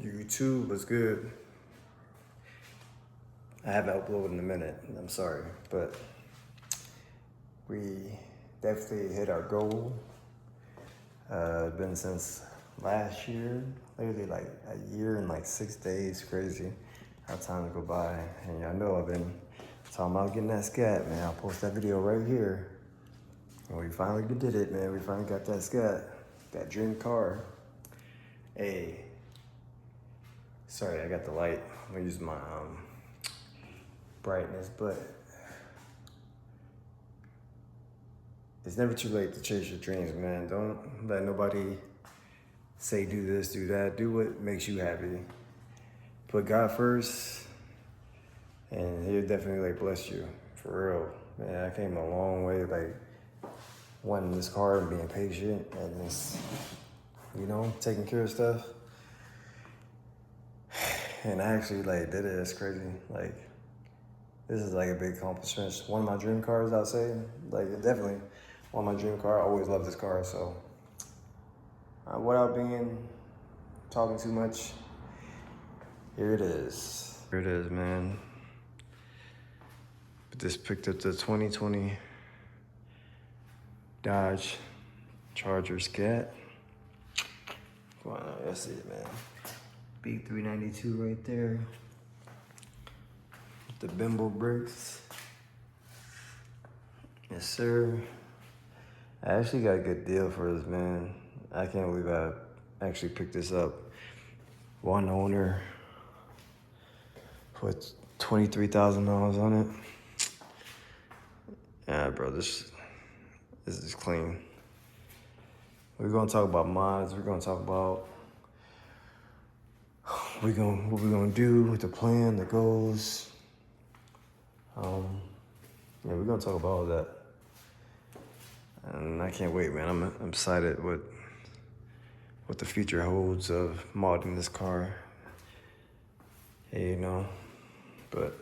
YouTube was good. I haven't uploaded in a minute, I'm sorry, but we definitely hit our goal. It's been since last year, literally like a year and like 6 days, crazy how time go by. And y'all know I've been talking about getting that scat, man. I'll post that video right here. And we finally did it, man. We finally got that scat, that dream car. Hey, sorry, I got the light. I'm gonna use my brightness, but it's never too late to chase your dreams, man. Don't let nobody say do this, do that. Do what makes you happy. Put God first, and He'll definitely like bless you, for real. Man, I came a long way, like wanting this car and being patient and just, you know, taking care of stuff. And I actually like did it. It's crazy. Like, this is like a big accomplishment. It's one of my dream cars, I'll say. Like, definitely one of my dream car. I always loved this car, so without talking too much, here it is. Here it is, man. Just picked up the 2020 Dodge Charger Scat. Come on, let's see it, man. Big 392 right there. The bimbo brakes. Yes, sir. I actually got a good deal for this, man. I can't believe I actually picked this up. One owner. Put 23,000 miles on it. Yeah, bro, this is clean. We're gonna talk about mods. We're gonna talk about what we're gonna do with the plan, the goals. Yeah, we're gonna talk about all that. And I can't wait, man. I'm excited what the future holds of modding this car. Hey, you know, but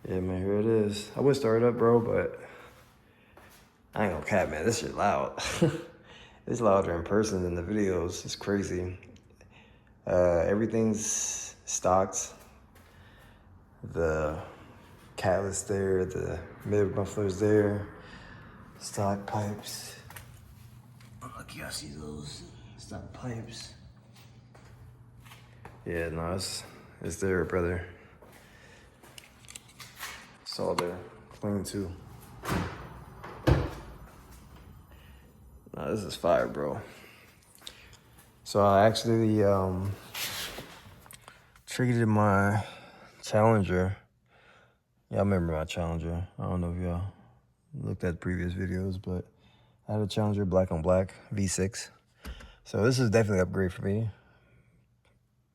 yeah, man, here it is. I would start it up, bro, but I ain't gonna cap, man. This shit loud. It's louder in person than the videos. It's crazy. Everything's stocked. The catalyst there, the mid mufflers there, stock pipes. Look, y'all see those stock pipes? Yeah, no, it's there, brother. It's all there, clean too. No, this is fire, bro. So I actually treated my Challenger. Y'all remember my Challenger. I don't know if y'all looked at previous videos, but I had a Challenger black on black V6. So this is definitely an upgrade for me.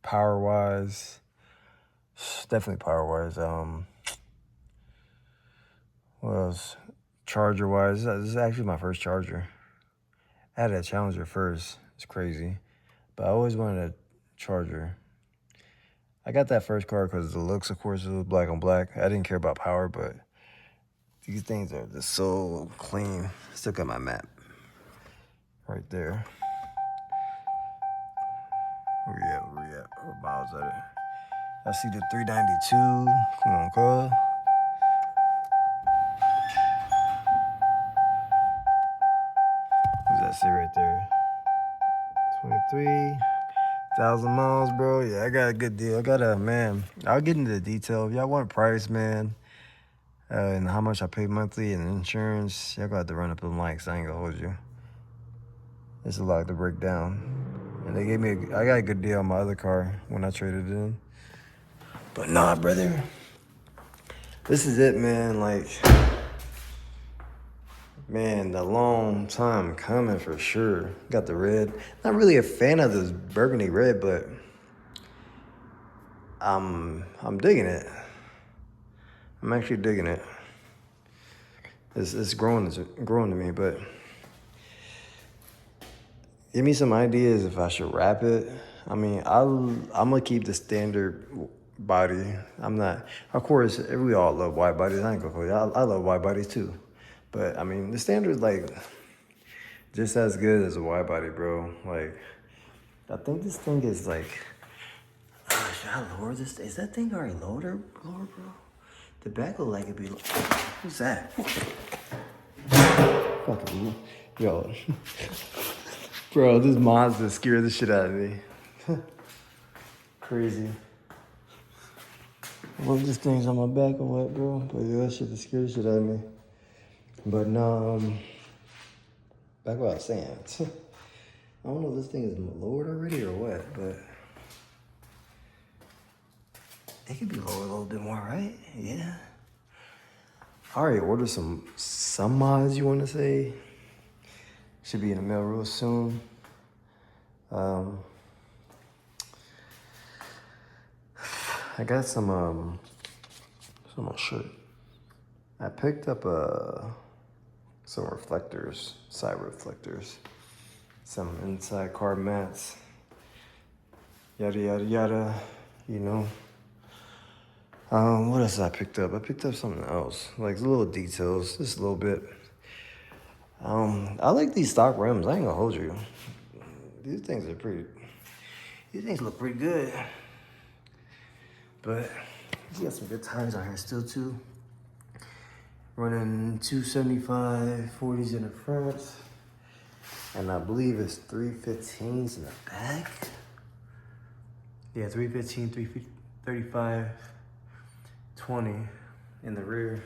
Power-wise, definitely power-wise. What else? Charger-wise, this is actually my first Charger. I had a Challenger first. It's crazy. But I always wanted a Charger. I got that first car because the looks, of course, it was black on black. I didn't care about power, but these things are just so clean. Still got my map right there. Where we at? What miles at it? I see the 392. Come on, cuz. What's that say right there? 23,000 miles, bro. Yeah, I got a good deal. Man, I'll get into the detail. If y'all want price, man, and how much I pay monthly and insurance, y'all got to run up the mics. I ain't gonna hold you. It's a lot to break down. And they gave me, I got a good deal on my other car when I traded it in. But nah, brother. This is it, man. Like, man, the long time coming for sure. Got the red. Not really a fan of this burgundy red, but I'm digging it. I'm actually digging it. It's growing to me, but give me some ideas if I should wrap it. I mean, I'm gonna keep the standard body. I'm not, of course, we all love wide bodies. I ain't gonna call you. I love wide bodies too. But I mean, the standard's like just as good as a wide body, bro. Like, I think this thing is like, should I lower this? Is that thing already lower, bro? The back look like it'd be, who's that? Fucking, yo. Bro, this monster scared the shit out of me. Crazy. I hope this thing's on my back or what, bro? But yeah, that shit scared the shit out of me. But no, back what I was saying. I don't know if this thing is lowered already or what, but it could be lowered a little bit more, right? Yeah. I already ordered some mods, you want to say. Should be in the mail real soon. I got some on my shirt. I picked up some reflectors, side reflectors, some inside car mats, yada yada yada, you know. What else I picked up? I picked up something else, like little details, just a little bit. I like these stock rims. I ain't gonna hold you. These things look pretty good. But you got some good tires out here still too. Running 275 40s in the front. And I believe it's 315s in the back. Yeah, 315, 335, 20 in the rear.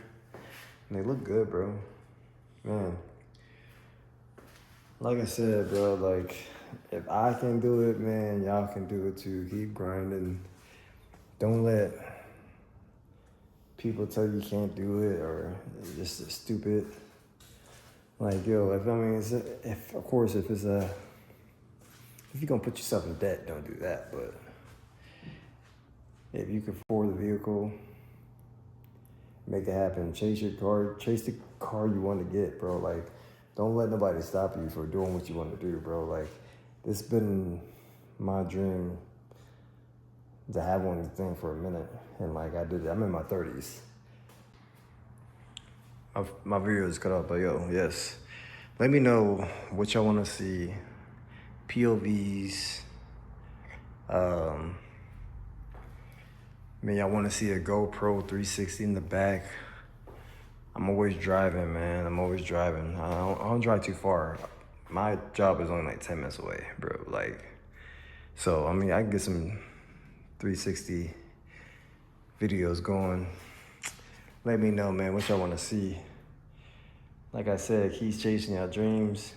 And they look good, bro. Man. Like I said, bro, like, if I can do it, man, y'all can do it too. Keep grinding. Don't let people tell you can't do it or just stupid. Like, yo, if you're gonna put yourself in debt, don't do that. But if you can afford the vehicle, make it happen. Chase the car you want to get, bro. Like, don't let nobody stop you for doing what you want to do, bro. Like, it's been my dream to have one thing for a minute, and like I did it. I'm in my 30s. My video is cut off, but yo, yes. Let me know what y'all want to see. POVs. Man, y'all want to see a GoPro 360 in the back. I'm always driving, man. I don't drive too far. My job is only like 10 minutes away, bro. Like, so, I mean, I can get some 360 videos going. Let me know, man, what y'all want to see. Like I said, keep chasing your dreams.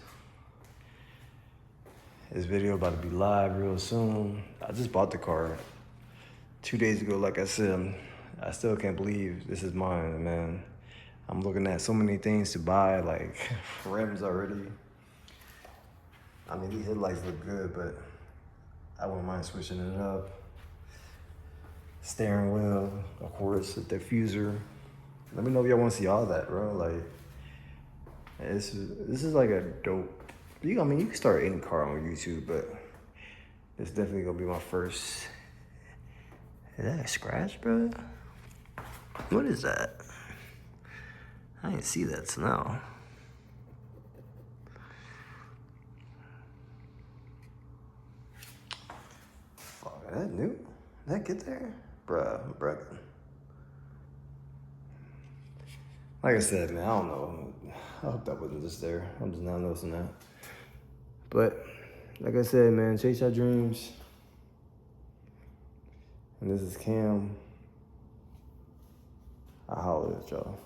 This video about to be live real soon. I just bought the car 2 days ago. Like I said, I still can't believe this is mine, man. I'm looking at so many things to buy, like rims already. I mean, these headlights look good, but I wouldn't mind switching it up. Steering wheel, of course, a diffuser. Let me know if y'all want to see all that, bro. Like, this is like a dope. You can start any car on YouTube, but it's definitely gonna be my first. Is that a scratch, bro? What is that? I didn't see that now. Fuck, is that new? Did that get there? Bruh, brother. Like I said, man, I don't know. I hope that wasn't just there. I'm just not noticing that. But, like I said, man, chase your dreams. And this is Cam. I'll holler at y'all.